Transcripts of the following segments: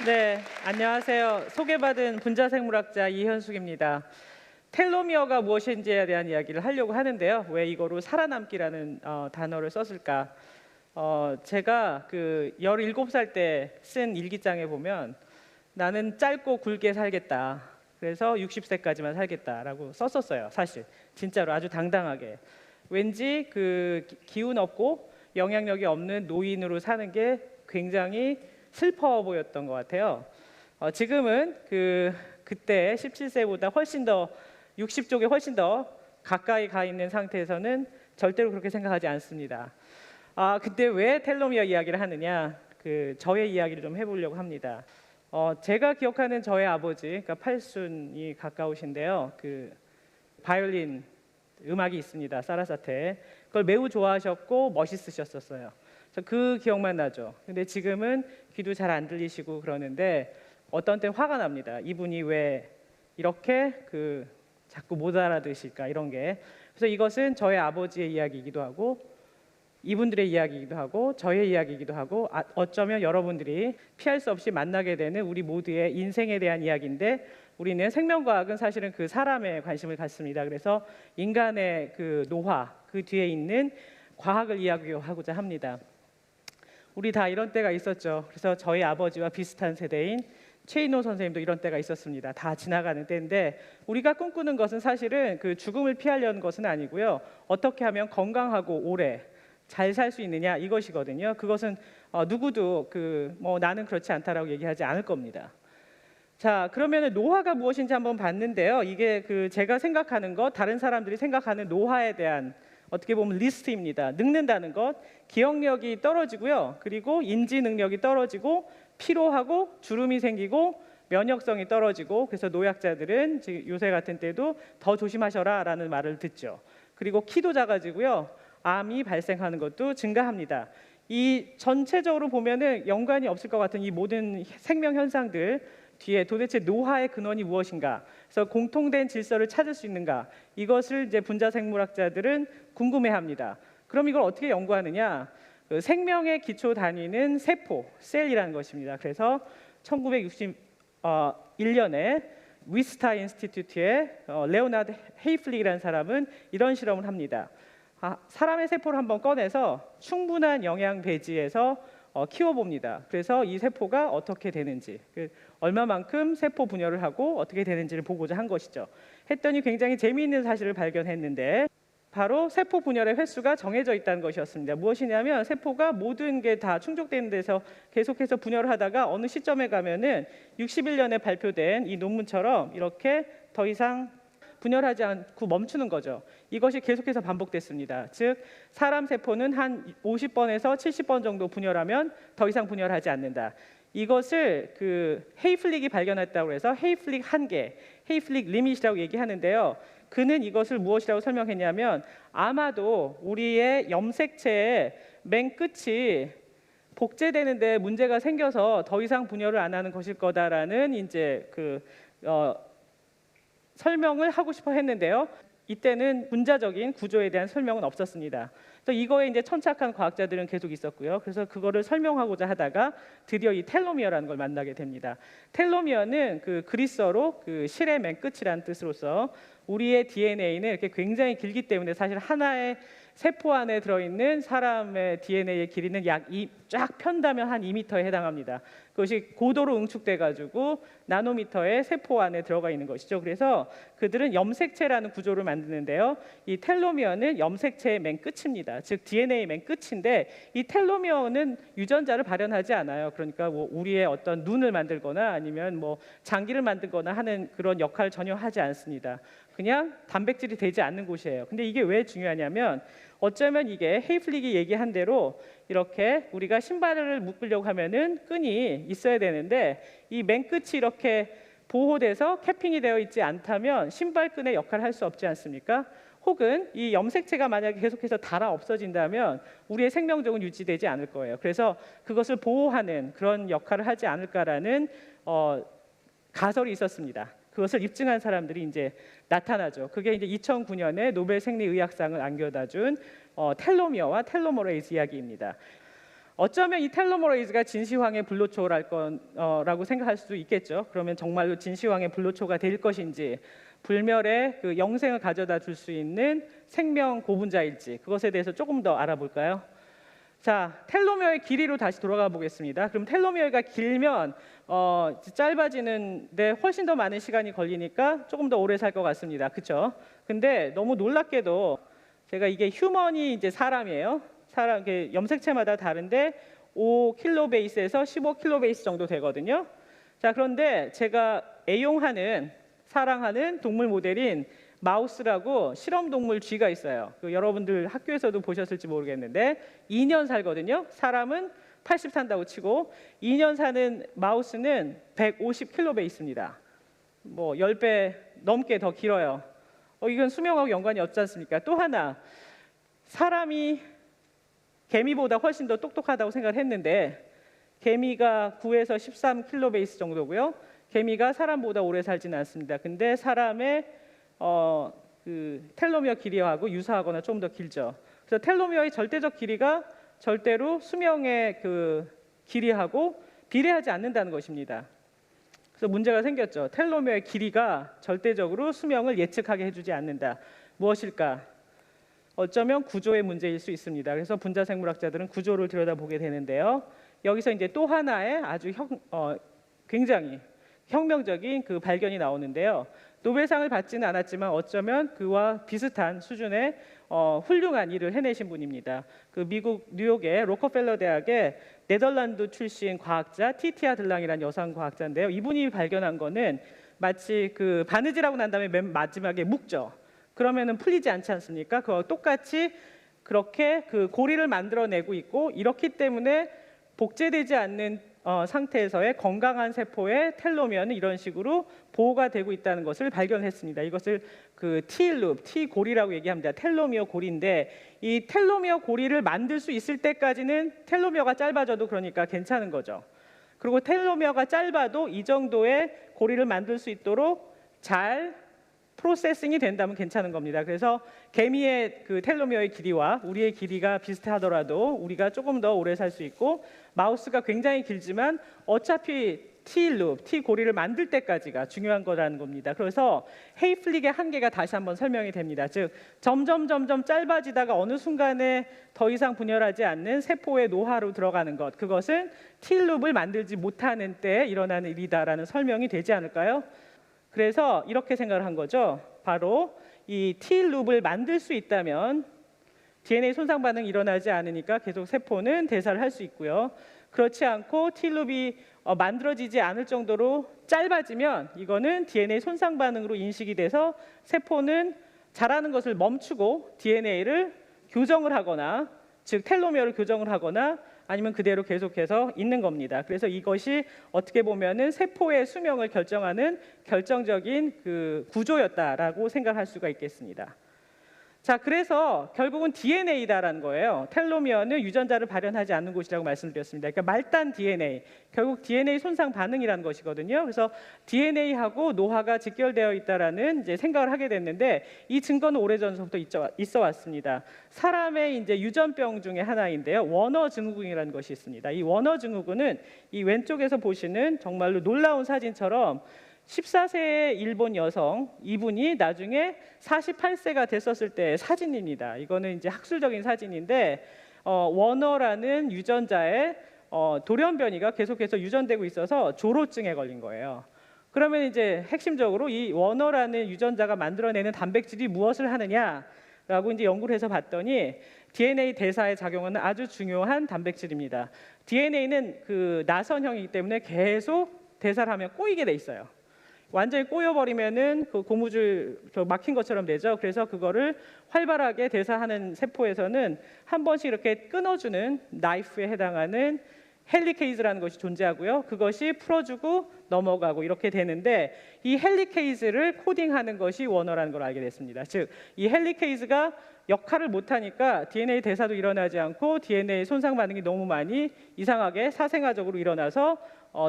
네, 안녕하세요. 소개받은 분자생물학자 이현숙입니다. 텔로미어가 무엇인지에 대한 이야기를 하려고 하는데요. 왜 이거로 살아남기라는 단어를 썼을까? 제가 그 17살 때 쓴 일기장에 보면 나는 짧고 굵게 살겠다. 그래서 60세까지만 살겠다라고 썼었어요. 사실 진짜로 아주 당당하게. 왠지 그 기운 없고 영향력이 없는 노인으로 사는 게 굉장히 슬퍼 보였던 것 같아요. 지금은 그때 17세보다 훨씬 더 60쪽에 훨씬 더 가까이 가 있는 상태에서는 절대로 그렇게 생각하지 않습니다. 근데 왜 텔로미어 이야기를 하느냐? 저의 이야기를 좀 해보려고 합니다. 제가 기억하는 저의 아버지, 그러니까 팔순이 가까우신데요. 바이올린 음악이 있습니다. 사라사테. 그걸 매우 좋아하셨고 멋있으셨었어요. 그 기억만 나죠. 근데 지금은 귀도 잘 안 들리시고 그러는데 어떤 때 화가 납니다. 이분이 왜 이렇게 자꾸 못 알아들으실까 이런 게. 그래서 이것은 저의 아버지의 이야기이기도 하고 이분들의 이야기이기도 하고 저의 이야기이기도 하고 어쩌면 여러분들이 피할 수 없이 만나게 되는 우리 모두의 인생에 대한 이야기인데 우리는 생명과학은 사실은 그 사람에 관심을 갖습니다. 그래서 인간의 노화, 그 뒤에 있는 과학을 이야기하고자 합니다. 우리 다 이런 때가 있었죠. 그래서 저희 아버지와 비슷한 세대인 최인호 선생님도 이런 때가 있었습니다. 다 지나가는 때인데 우리가 꿈꾸는 것은 사실은 죽음을 피하려는 것은 아니고요. 어떻게 하면 건강하고 오래 잘 살 수 있느냐 이것이거든요. 그것은 누구도 나는 그렇지 않다라고 얘기하지 않을 겁니다. 자, 그러면 노화가 무엇인지 한번 봤는데요. 이게 제가 생각하는 것, 다른 사람들이 생각하는 노화에 대한 어떻게 보면 리스트입니다. 늙는다는 것, 기억력이 떨어지고요. 그리고 인지 능력이 떨어지고 피로하고 주름이 생기고 면역성이 떨어지고 그래서 노약자들은 지금 요새 같은 때도 더 조심하셔라라는 말을 듣죠. 그리고 키도 작아지고요. 암이 발생하는 것도 증가합니다. 이 전체적으로 보면은 연관이 없을 것 같은 이 모든 생명 현상들 뒤에 도대체 노화의 근원이 무엇인가? 그래서 공통된 질서를 찾을 수 있는가? 이것을 이제 분자생물학자들은 궁금해합니다. 그럼 이걸 어떻게 연구하느냐? 생명의 기초 단위는 세포, 셀이라는 것입니다. 그래서 1961년에 위스타 인스티튜트의 레오나드 헤이플릭이라는 사람은 이런 실험을 합니다. 사람의 세포를 한번 꺼내서 충분한 영양 배지에서 키워봅니다. 그래서 이 세포가 어떻게 되는지, 얼마만큼 세포 분열을 하고 어떻게 되는지를 보고자 한 것이죠. 했더니 굉장히 재미있는 사실을 발견했는데 바로 세포 분열의 횟수가 정해져 있다는 것이었습니다. 무엇이냐면 세포가 모든 게 다 충족되는 데서 계속해서 분열을 하다가 어느 시점에 가면은 61년에 발표된 이 논문처럼 이렇게 더 이상 분열하지 않고 멈추는 거죠. 이것이 계속해서 반복됐습니다. 즉 사람 세포는 한 50번에서 70번 정도 분열하면 더 이상 분열하지 않는다. 이것을 헤이플릭이 발견했다고 해서 헤이플릭 한계, 헤이플릭 리밋이라고 얘기하는데요. 그는 이것을 무엇이라고 설명했냐면 아마도 우리의 염색체의 맨 끝이 복제되는데 문제가 생겨서 더 이상 분열을 안 하는 것일 거다라는 이제 설명을 하고 싶어 했는데요. 이때는 분자적인 구조에 대한 설명은 없었습니다. 그래서 이거에 이제 천착한 과학자들은 계속 있었고요. 그래서 그거를 설명하고자 하다가 드디어 이 텔로미어라는 걸 만나게 됩니다. 텔로미어는 그리스어로 실의 맨 끝이라는 뜻으로서 우리의 DNA는 이렇게 굉장히 길기 때문에 사실 하나의 세포 안에 들어있는 사람의 DNA의 길이는 쫙 편다면 한 2m에 해당합니다. 그것이 고도로 응축돼가지고 나노미터의 세포 안에 들어가 있는 것이죠. 그래서 그들은 염색체라는 구조를 만드는데요. 이 텔로미어는 염색체의 맨 끝입니다. 즉 DNA 맨 끝인데 이 텔로미어는 유전자를 발현하지 않아요. 그러니까 우리의 어떤 눈을 만들거나 아니면 장기를 만들거나 하는 그런 역할을 전혀 하지 않습니다. 그냥 단백질이 되지 않는 곳이에요. 근데 이게 왜 중요하냐면 어쩌면 이게 헤이플릭이 얘기한 대로 이렇게 우리가 신발을 묶으려고 하면은 끈이 있어야 되는데 이 맨 끝이 이렇게 보호돼서 캐핑이 되어 있지 않다면 신발끈의 역할을 할 수 없지 않습니까? 혹은 이 염색체가 만약에 계속해서 닳아 없어진다면 우리의 생명력은 유지되지 않을 거예요. 그래서 그것을 보호하는 그런 역할을 하지 않을까라는 가설이 있었습니다. 그것을 입증한 사람들이 이제 나타나죠. 그게 이제 2009년에 노벨 생리의학상을 안겨다 준 텔로미어와 텔로머레이즈 이야기입니다. 어쩌면 이 텔로머레이즈가 진시황의 불로초랄 거라고 생각할 수도 있겠죠. 그러면 정말로 진시황의 불로초가 될 것인지, 불멸의 그 영생을 가져다 줄 수 있는 생명 고분자일지, 그것에 대해서 조금 더 알아볼까요? 자, 텔로미어의 길이로 다시 돌아가 보겠습니다. 그럼 텔로미어가 길면 짧아지는데 훨씬 더 많은 시간이 걸리니까 조금 더 오래 살 것 같습니다. 그렇죠? 근데 너무 놀랍게도 제가 이게 휴먼이 이제 사람이에요. 사람 염색체마다 다른데 5킬로베이스에서 15킬로베이스 정도 되거든요. 자, 그런데 제가 애용하는 사랑하는 동물 모델인 마우스라고 실험 동물 쥐가 있어요. 여러분들 학교에서도 보셨을지 모르겠는데 2년 살거든요. 사람은 80 산다고 치고 2년 사는 마우스는 150킬로베이스입니다. 뭐 10배 넘게 더 길어요. 이건 수명하고 연관이 없지 않습니까? 또 하나, 사람이 개미보다 훨씬 더 똑똑하다고 생각을 했는데 개미가 9에서 13킬로베이스 정도고요. 개미가 사람보다 오래 살지는 않습니다. 근데 사람의 그 텔로미어 길이하고 유사하거나 좀 더 길죠. 그래서 텔로미어의 절대적 길이가 절대로 수명의 그 길이하고 비례하지 않는다는 것입니다. 그래서 문제가 생겼죠. 텔로미어의 길이가 절대적으로 수명을 예측하게 해주지 않는다. 무엇일까? 어쩌면 구조의 문제일 수 있습니다. 그래서 분자생물학자들은 구조를 들여다보게 되는데요. 여기서 이제 또 하나의 아주 굉장히 혁명적인 그 발견이 나오는데요. 노벨상을 받지는 않았지만 어쩌면 그와 비슷한 수준의 훌륭한 일을 해내신 분입니다. 그 미국 뉴욕의 로커펠러 대학의 네덜란드 출신 과학자 티티아 들랑이라는 여성 과학자인데요. 이분이 발견한 거는 마치 그 바느질하고 난 다음에 맨 마지막에 묶죠. 그러면은 풀리지 않지 않습니까? 그와 똑같이 그렇게 그 고리를 만들어내고 있고, 이렇기 때문에 복제되지 않는 상태에서의 건강한 세포의 텔로미어는 이런 식으로 보호가 되고 있다는 것을 발견했습니다. 이것을 그 T-룹, T-고리라고 얘기합니다. 텔로미어 고리인데 이 텔로미어 고리를 만들 수 있을 때까지는 텔로미어가 짧아져도 그러니까 괜찮은 거죠. 그리고 텔로미어가 짧아도 이 정도의 고리를 만들 수 있도록 잘 프로세싱이 된다면 괜찮은 겁니다. 그래서 개미의 그 텔로미어의 길이와 우리의 길이가 비슷하더라도 우리가 조금 더 오래 살 수 있고, 마우스가 굉장히 길지만 어차피 T-룹, T-고리를 만들 때까지가 중요한 거라는 겁니다. 그래서 헤이플릭의 한계가 다시 한번 설명이 됩니다. 즉 점점 짧아지다가 어느 순간에 더 이상 분열하지 않는 세포의 노화로 들어가는 것, 그것은 T-룹을 만들지 못하는 때에 일어나는 일이다라는 설명이 되지 않을까요? 그래서 이렇게 생각을 한 거죠. 바로 이 T-룹을 만들 수 있다면 DNA 손상 반응이 일어나지 않으니까 계속 세포는 대사를 할 수 있고요. 그렇지 않고 T-룹이 만들어지지 않을 정도로 짧아지면 이거는 DNA 손상 반응으로 인식이 돼서 세포는 자라는 것을 멈추고 DNA를 교정을 하거나, 즉 텔로미어를 교정을 하거나 아니면 그대로 계속해서 있는 겁니다. 그래서 이것이 어떻게 보면은 세포의 수명을 결정하는 결정적인 그 구조였다라고 생각할 수가 있겠습니다. 자, 그래서 결국은 DNA다라는 거예요. 텔로미어는 유전자를 발현하지 않는 곳이라고 말씀드렸습니다. 그러니까 말단 DNA, 결국 DNA 손상 반응이라는 것이거든요. 그래서 DNA하고 노화가 직결되어 있다라는 이제 생각을 하게 됐는데, 이 증거는 오래전부터 있어 왔습니다. 사람의 이제 유전병 중에 하나인데요. 워너 증후군이라는 것이 있습니다. 이 워너 증후군은 이 왼쪽에서 보시는 정말로 놀라운 사진처럼 14세의 일본 여성, 이분이 나중에 48세가 됐었을 때의 사진입니다. 이거는 이제 학술적인 사진인데 워너라는 유전자의 돌연변이가 계속해서 유전되고 있어서 조로증에 걸린 거예요. 그러면 이제 핵심적으로 이 워너라는 유전자가 만들어내는 단백질이 무엇을 하느냐라고 이제 연구를 해서 봤더니 DNA 대사에 작용하는 아주 중요한 단백질입니다. DNA는 그 나선형이기 때문에 계속 대사를 하면 꼬이게 돼 있어요. 완전히 꼬여버리면은 그 고무줄 막힌 것처럼 되죠. 그래서 그거를 활발하게 대사하는 세포에서는 한 번씩 이렇게 끊어주는 나이프에 해당하는 헬리케이즈라는 것이 존재하고요. 그것이 풀어주고 넘어가고 이렇게 되는데, 이 헬리케이즈를 코딩하는 것이 워너라는 걸 알게 됐습니다. 즉, 이 헬리케이즈가 역할을 못하니까 DNA 대사도 일어나지 않고 DNA 손상 반응이 너무 많이 이상하게 사생아적으로 일어나서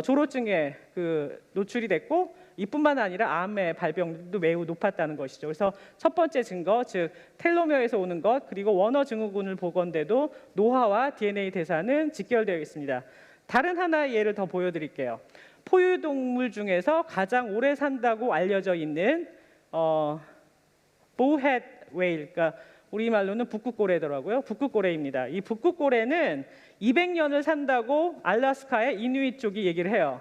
조로증에 그 노출이 됐고, 이뿐만 아니라 암의 발병률도 매우 높았다는 것이죠. 그래서 첫 번째 증거, 즉 텔로미어에서 오는 것, 그리고 워너 증후군을 보건대도 노화와 DNA 대사는 직결되어 있습니다. 다른 하나의 예를 더 보여드릴게요. 포유동물 중에서 가장 오래 산다고 알려져 있는 보헤드 웨일, 그러니까 우리말로는 북극고래더라고요. 북극고래입니다. 이 북극고래는 200년을 산다고 알래스카의 이누잇 쪽이 얘기를 해요.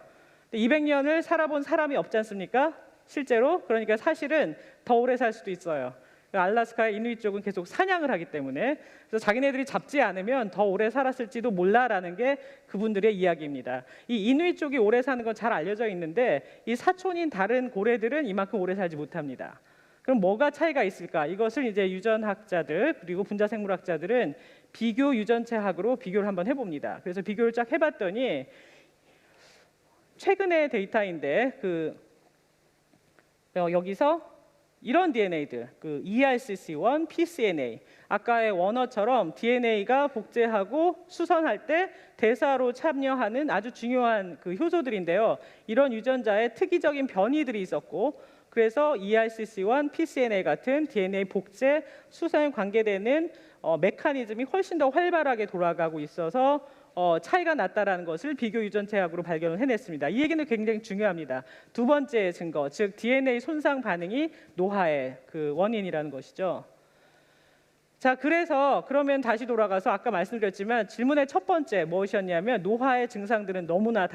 200년을 살아본 사람이 없지 않습니까? 실제로. 그러니까 사실은 더 오래 살 수도 있어요. 알래스카의 이누잇 쪽은 계속 사냥을 하기 때문에, 그래서 자기네들이 잡지 않으면 더 오래 살았을지도 몰라라는 게 그분들의 이야기입니다. 이 이누잇 쪽이 오래 사는 건 잘 알려져 있는데 이 사촌인 다른 고래들은 이만큼 오래 살지 못합니다. 그럼 뭐가 차이가 있을까? 이것을 이제 유전학자들 그리고 분자생물학자들은 비교 유전체학으로 비교를 한번 해봅니다. 그래서 비교를 쫙 해봤더니 최근의 데이터인데 여기서 이런 DNA들, ERCC1, pCNA, 아까의 워너처럼 DNA가 복제하고 수선할 때 대사로 참여하는 아주 중요한 효소들인데요. 이런 유전자에 특이적인 변이들이 있었고, 그래서 ERCC1, pCNA 같은 DNA 복제, 수선에 관계되는 메커니즘이 훨씬 더 활발하게 돌아가고 있어서 차이가 났다라는 것을 비교 유전체학으로 발견을 해냈습니다. 이 얘기는 굉장히 중요합니다. 두 번째 증거, 즉 DNA 손상 반응이 노화의 원인이라는 것이죠. 자, 그래서 그러면 다시 돌아가서 아까 말씀드렸지만 질문의 첫 번째 무엇이었냐면 노화의 증상들은 너무나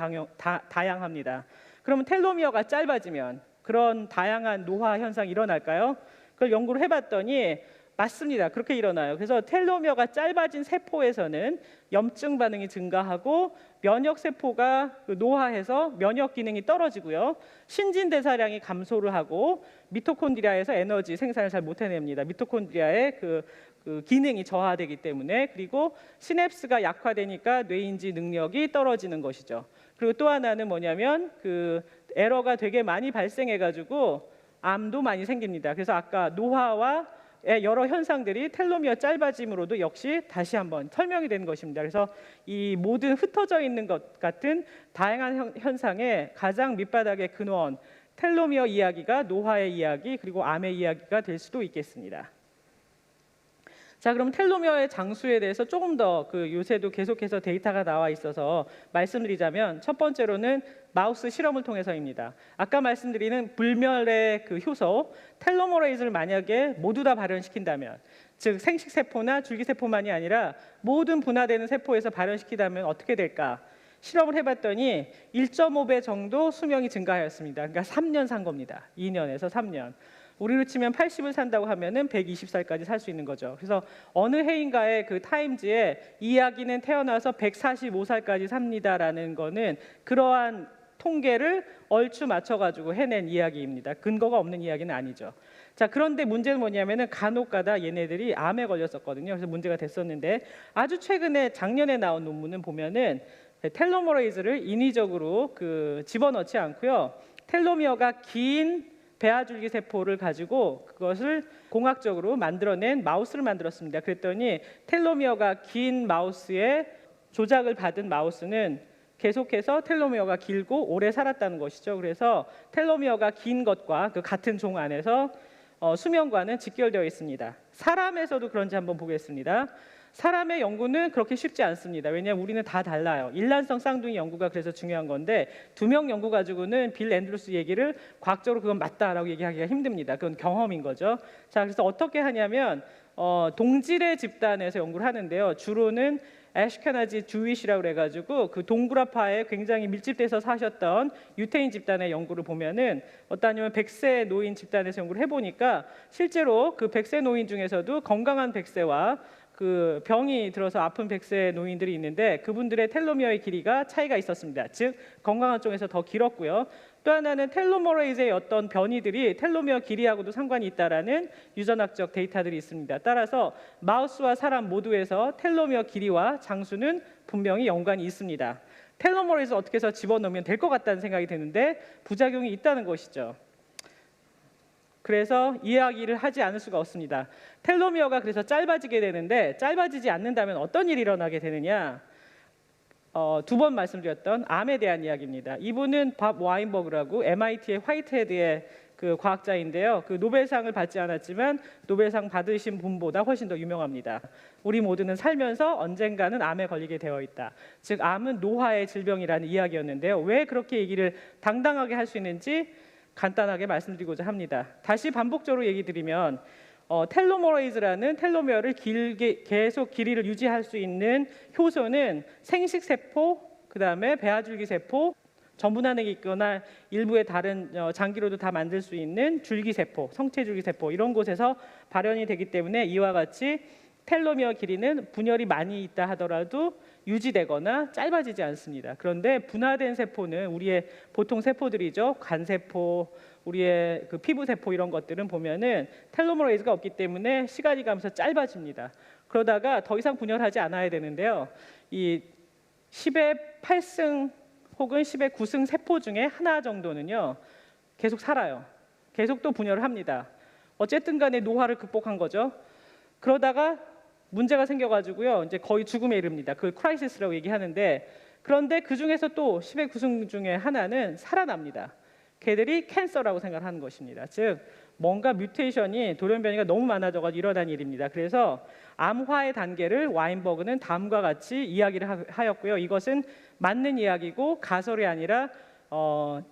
다양합니다. 그러면 텔로미어가 짧아지면 그런 다양한 노화 현상이 일어날까요? 그걸 연구를 해봤더니 맞습니다. 그렇게 일어나요. 그래서 텔로미어가 짧아진 세포에서는 염증 반응이 증가하고 면역 세포가 노화해서 면역 기능이 떨어지고요. 신진대사량이 감소를 하고 미토콘드리아에서 에너지 생산을 잘 못 해냅니다. 미토콘드리아의 기능이 저하되기 때문에. 그리고 시냅스가 약화되니까 뇌인지 능력이 떨어지는 것이죠. 그리고 또 하나는 뭐냐면 에러가 되게 많이 발생해가지고 암도 많이 생깁니다. 그래서 아까 노화와 여러 현상들이 텔로미어 짧아짐으로도 역시 다시 한번 설명이 되는 것입니다. 그래서 이 모든 흩어져 있는 것 같은 다양한 현상의 가장 밑바닥의 근원, 텔로미어 이야기가 노화의 이야기 그리고 암의 이야기가 될 수도 있겠습니다. 자, 그럼 텔로미어의 장수에 대해서 조금 더 요새도 계속해서 데이터가 나와 있어서 말씀드리자면 첫 번째로는 마우스 실험을 통해서입니다. 아까 말씀드리는 불멸의 효소 텔로머레이즈를 만약에 모두 다 발현시킨다면, 즉 생식세포나 줄기세포만이 아니라 모든 분화되는 세포에서 발현시키다면 어떻게 될까? 실험을 해봤더니 1.5배 정도 수명이 증가하였습니다. 그러니까 3년 산 겁니다. 2년에서 3년. 우리로 치면 80을 산다고 하면은 120살까지 살 수 있는 거죠. 그래서 어느 해인가의 타임즈에 이 아기는 태어나서 145살까지 삽니다라는 거는 그러한 통계를 얼추 맞춰가지고 해낸 이야기입니다. 근거가 없는 이야기는 아니죠. 자, 그런데 문제는 뭐냐면은 간혹가다 얘네들이 암에 걸렸었거든요. 그래서 문제가 됐었는데 아주 최근에 작년에 나온 논문은 보면은 텔로머레이즈를 인위적으로 집어넣지 않고요. 텔로미어가 긴 배아줄기 세포를 가지고 그것을 공학적으로 만들어낸 마우스를 만들었습니다. 그랬더니 텔로미어가 긴 마우스에 조작을 받은 마우스는 계속해서 텔로미어가 길고 오래 살았다는 것이죠. 그래서 텔로미어가 긴 것과 같은 종 안에서 수명과는 직결되어 있습니다. 사람에서도 그런지 한번 보겠습니다. 사람의 연구는 그렇게 쉽지 않습니다. 왜냐하면 우리는 다 달라요. 일란성 쌍둥이 연구가 그래서 중요한 건데 2명 연구 가지고는 빌 앤드루스 얘기를 과학적으로 그건 맞다라고 얘기하기가 힘듭니다. 그건 경험인 거죠. 자, 그래서 어떻게 하냐면 동질의 집단에서 연구를 하는데요. 주로는 애슈케나지 주윗이라고 그래가지고 동굴화파에 굉장히 밀집돼서 사셨던 유태인 집단의 연구를 보면은 어떠냐면 100세 노인 집단에서 연구를 해보니까 실제로 100세 노인 중에서도 건강한 100세와 병이 들어서 아픈 100세 노인들이 있는데 그분들의 텔로미어의 길이가 차이가 있었습니다. 즉 건강한 쪽에서 더 길었고요. 또 하나는 텔로머레이즈의 어떤 변이들이 텔로미어 길이하고도 상관이 있다라는 유전학적 데이터들이 있습니다. 따라서 마우스와 사람 모두에서 텔로미어 길이와 장수는 분명히 연관이 있습니다. 텔로머레이즈 어떻게 해서 집어넣으면 될 것 같다는 생각이 드는데 부작용이 있다는 것이죠. 그래서 이야기를 하지 않을 수가 없습니다. 텔로미어가 그래서 짧아지게 되는데 짧아지지 않는다면 어떤 일이 일어나게 되느냐? 두 번 말씀드렸던 암에 대한 이야기입니다. 이분은 밥 와인버그라고 MIT의 화이트헤드의 그 과학자인데요. 그 노벨상을 받지 않았지만 노벨상 받으신 분보다 훨씬 더 유명합니다. 우리 모두는 살면서 언젠가는 암에 걸리게 되어 있다. 즉 암은 노화의 질병이라는 이야기였는데요. 왜 그렇게 얘기를 당당하게 할 수 있는지 간단하게 말씀드리고자 합니다. 다시 반복적으로 얘기 드리면 텔로머레이즈라는 텔로미어를 계속 길이를 유지할 수 있는 효소는 생식세포, 그 다음에 배아줄기세포, 전분 안에 있거나 일부의 다른 장기로도 다 만들 수 있는 줄기세포, 성체줄기세포 이런 곳에서 발현이 되기 때문에 이와 같이 텔로미어 길이는 분열이 많이 있다 하더라도 유지되거나 짧아지지 않습니다. 그런데 분화된 세포는 우리의 보통 세포들이죠. 간세포, 우리의 그 피부세포 이런 것들은 보면은 텔로머레이즈가 없기 때문에 시간이 가면서 짧아집니다. 그러다가 더 이상 분열하지 않아야 되는데요. 이 10의 8승 혹은 10의 9승 세포 중에 하나 정도는요. 계속 살아요. 계속 또 분열을 합니다. 어쨌든 간에 노화를 극복한 거죠. 그러다가 문제가 생겨가지고요. 이제 거의 죽음에 이릅니다. 그걸 크라이시스라고 얘기하는데 그런데 그 중에서 또 10의 9승 중에 하나는 살아납니다. 걔들이 캔서라고 생각하는 것입니다. 즉 뭔가 뮤테이션이 돌연변이가 너무 많아져가지고 일어난 일입니다. 그래서 암화의 단계를 와인버그는 다음과 같이 이야기를 하였고요. 이것은 맞는 이야기고 가설이 아니라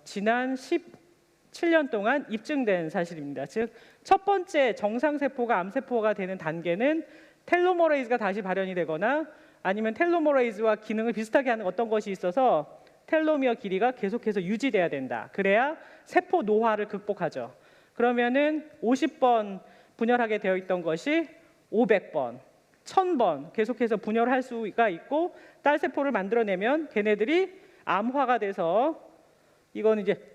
지난 17년 동안 입증된 사실입니다. 즉 첫 번째 정상세포가 암세포가 되는 단계는 텔로머레이즈가 다시 발현이 되거나 아니면 텔로머레이즈와 기능을 비슷하게 하는 어떤 것이 있어서 텔로미어 길이가 계속해서 유지돼야 된다. 그래야 세포 노화를 극복하죠. 그러면은 50번 분열하게 되어 있던 것이 500번, 1000번 계속해서 분열할 수가 있고 딸 세포를 만들어내면 걔네들이 암화가 돼서 이거는 이제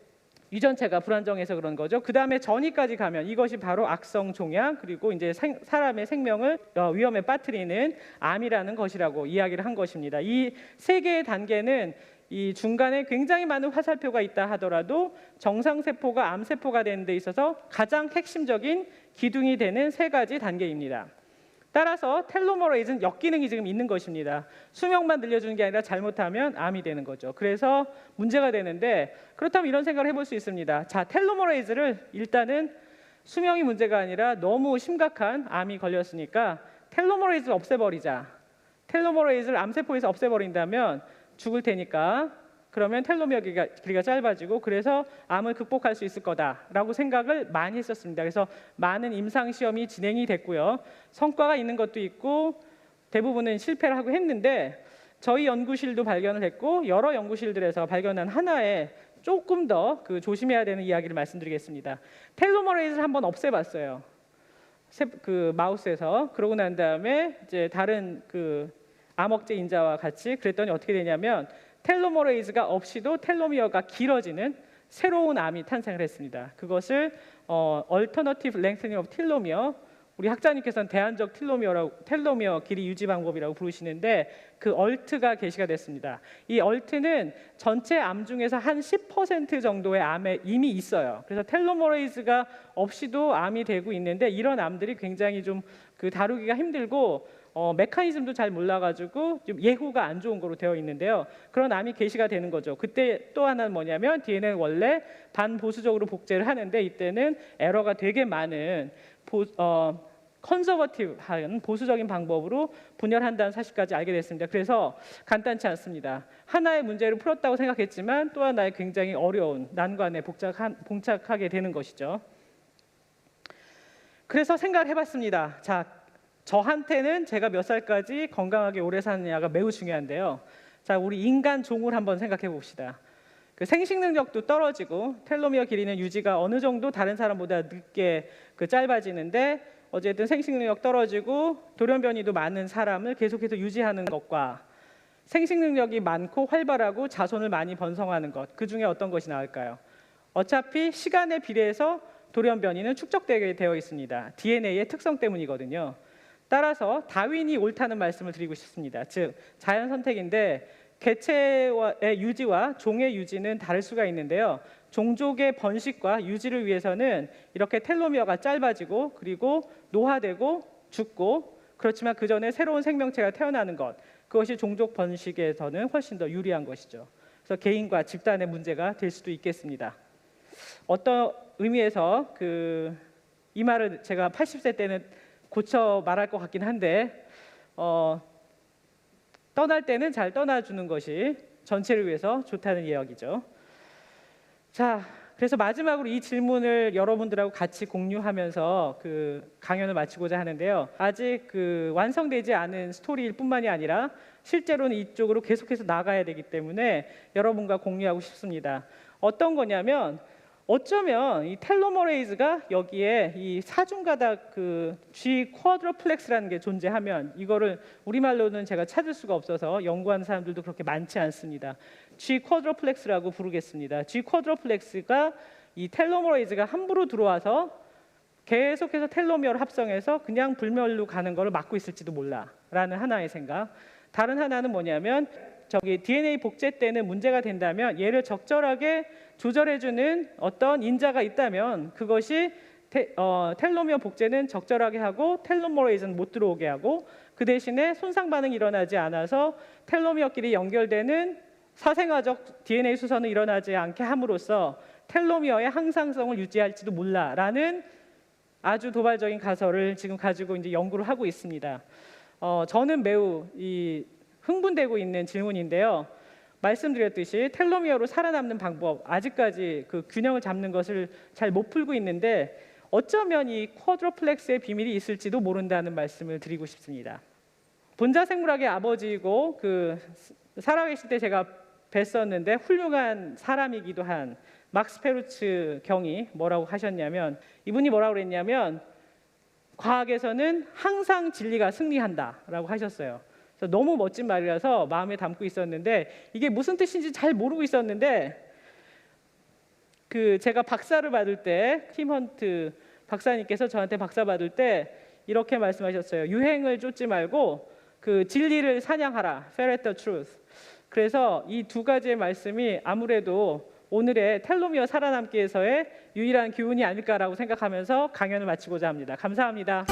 유전체가 불안정해서 그런 거죠. 그 다음에 전이까지 가면 이것이 바로 악성 종양 그리고 이제 사람의 생명을 위험에 빠뜨리는 암이라는 것이라고 이야기를 한 것입니다. 이 세 개의 단계는 이 중간에 굉장히 많은 화살표가 있다 하더라도 정상세포가 암세포가 되는 데 있어서 가장 핵심적인 기둥이 되는 세 가지 단계입니다. 따라서 텔로머레이즈는 역기능이 지금 있는 것입니다. 수명만 늘려주는 게 아니라 잘못하면 암이 되는 거죠. 그래서 문제가 되는데 그렇다면 이런 생각을 해볼 수 있습니다. 자, 텔로머레이즈를 일단은 수명이 문제가 아니라 너무 심각한 암이 걸렸으니까 텔로머레이즈를 없애버리자. 텔로머레이즈를 암세포에서 없애버린다면 죽을 테니까 그러면 텔로미어 길이가 짧아지고 그래서 암을 극복할 수 있을 거다라고 생각을 많이 했었습니다. 그래서 많은 임상시험이 진행이 됐고요. 성과가 있는 것도 있고 대부분은 실패를 하고 했는데 저희 연구실도 발견을 했고 여러 연구실들에서 발견한 하나의 조금 더 조심해야 되는 이야기를 말씀드리겠습니다. 텔로머레이즈를 한번 없애봤어요. 그 마우스에서. 그러고 난 다음에 이제 다른 암억제 인자와 같이 그랬더니 어떻게 되냐면 텔로머레이즈가 없이도 텔로미어가 길어지는 새로운 암이 탄생을 했습니다. 그것을 Alternative Lengthening of Telomere, 우리 학자님께서는 대안적 텔로미어 길이 유지 방법이라고 부르시는데 그 얼트가 게시가 됐습니다. 이 얼트는 전체 암 중에서 한 10% 정도의 암에 이미 있어요. 그래서 텔로머레이즈가 없이도 암이 되고 있는데 이런 암들이 굉장히 좀 다루기가 힘들고 메커니즘도 잘 몰라가지고 좀 예후가 안 좋은 거로 되어 있는데요. 그런 암이 게시가 되는 거죠. 그때 또 하나는 뭐냐면 DNA는 원래 반보수적으로 복제를 하는데 이때는 에러가 되게 많은 컨서버티브한 보수적인 방법으로 분열한다는 사실까지 알게 됐습니다. 그래서 간단치 않습니다. 하나의 문제를 풀었다고 생각했지만 또 하나의 굉장히 어려운 난관에 봉착하게 되는 것이죠. 그래서 생각을 해봤습니다. 자, 저한테는 제가 몇 살까지 건강하게 오래 사느냐가 매우 중요한데요. 자, 우리 인간 종을 한번 생각해 봅시다. 생식 능력도 떨어지고 텔로미어 길이는 유지가 어느 정도 다른 사람보다 늦게 짧아지는데 어쨌든 생식 능력 떨어지고 돌연변이도 많은 사람을 계속해서 유지하는 것과 생식 능력이 많고 활발하고 자손을 많이 번성하는 것, 그 중에 어떤 것이 나을까요? 어차피 시간에 비례해서 돌연변이는 축적되게 되어 있습니다. DNA의 특성 때문이거든요. 따라서 다윈이 옳다는 말씀을 드리고 싶습니다. 즉 자연 선택인데 개체의 유지와 종의 유지는 다를 수가 있는데요. 종족의 번식과 유지를 위해서는 이렇게 텔로미어가 짧아지고 그리고 노화되고 죽고 그렇지만 그 전에 새로운 생명체가 태어나는 것, 그것이 종족 번식에서는 훨씬 더 유리한 것이죠. 그래서 개인과 집단의 문제가 될 수도 있겠습니다. 어떤 의미에서 이 말을 제가 80세 때는 고쳐 말할 것 같긴 한데 떠날 때는 잘 떠나주는 것이 전체를 위해서 좋다는 이야기죠. 자, 그래서 마지막으로 이 질문을 여러분들하고 같이 공유하면서 강연을 마치고자 하는데요. 아직 완성되지 않은 스토리일 뿐만이 아니라 실제로는 이쪽으로 계속해서 나가야 되기 때문에 여러분과 공유하고 싶습니다. 어떤 거냐면 어쩌면 이 텔로머레이즈가 여기에 이 사중가닥 G 쿼드로플렉스라는 게 존재하면, 이거를 우리말로는 제가 찾을 수가 없어서 연구하는 사람들도 그렇게 많지 않습니다. G 쿼드로플렉스라고 부르겠습니다. G 쿼드로플렉스가 이 텔로머레이즈가 함부로 들어와서 계속해서 텔로미어를 합성해서 그냥 불멸로 가는 걸 막고 있을지도 몰라라는 하나의 생각. 다른 하나는 뭐냐면 DNA 복제 때는 문제가 된다면 얘를 적절하게 조절해주는 어떤 인자가 있다면 그것이 텔로미어 복제는 적절하게 하고 텔로머레이즈는 못 들어오게 하고, 그 대신에 손상 반응이 일어나지 않아서 텔로미어끼리 연결되는 사생아적 DNA 수선은 일어나지 않게 함으로써 텔로미어의 항상성을 유지할지도 몰라라는 아주 도발적인 가설을 지금 가지고 이제 연구를 하고 있습니다. 저는 매우 흥분되고 있는 질문인데요. 말씀드렸듯이 텔로미어로 살아남는 방법, 아직까지 균형을 잡는 것을 잘 못 풀고 있는데 어쩌면 이 쿼드로플렉스의 비밀이 있을지도 모른다는 말씀을 드리고 싶습니다. 분자 생물학의 아버지이고 살아계실 때 제가 뵀었는데 훌륭한 사람이기도 한 막스 페루츠 경이 뭐라고 하셨냐면, 이분이 뭐라고 그랬냐면 과학에서는 항상 진리가 승리한다라고 하셨어요. 그래서 너무 멋진 말이라서 마음에 담고 있었는데 이게 무슨 뜻인지 잘 모르고 있었는데 제가 박사를 받을 때 팀 헌트 박사님께서 저한테 박사 받을 때 이렇게 말씀하셨어요. 유행을 쫓지 말고 진리를 사냥하라. Ferret the truth. 그래서 이 두 가지의 말씀이 아무래도 오늘의 텔로미어 살아남기에서의 유일한 교훈이 아닐까라고 생각하면서 강연을 마치고자 합니다. 감사합니다.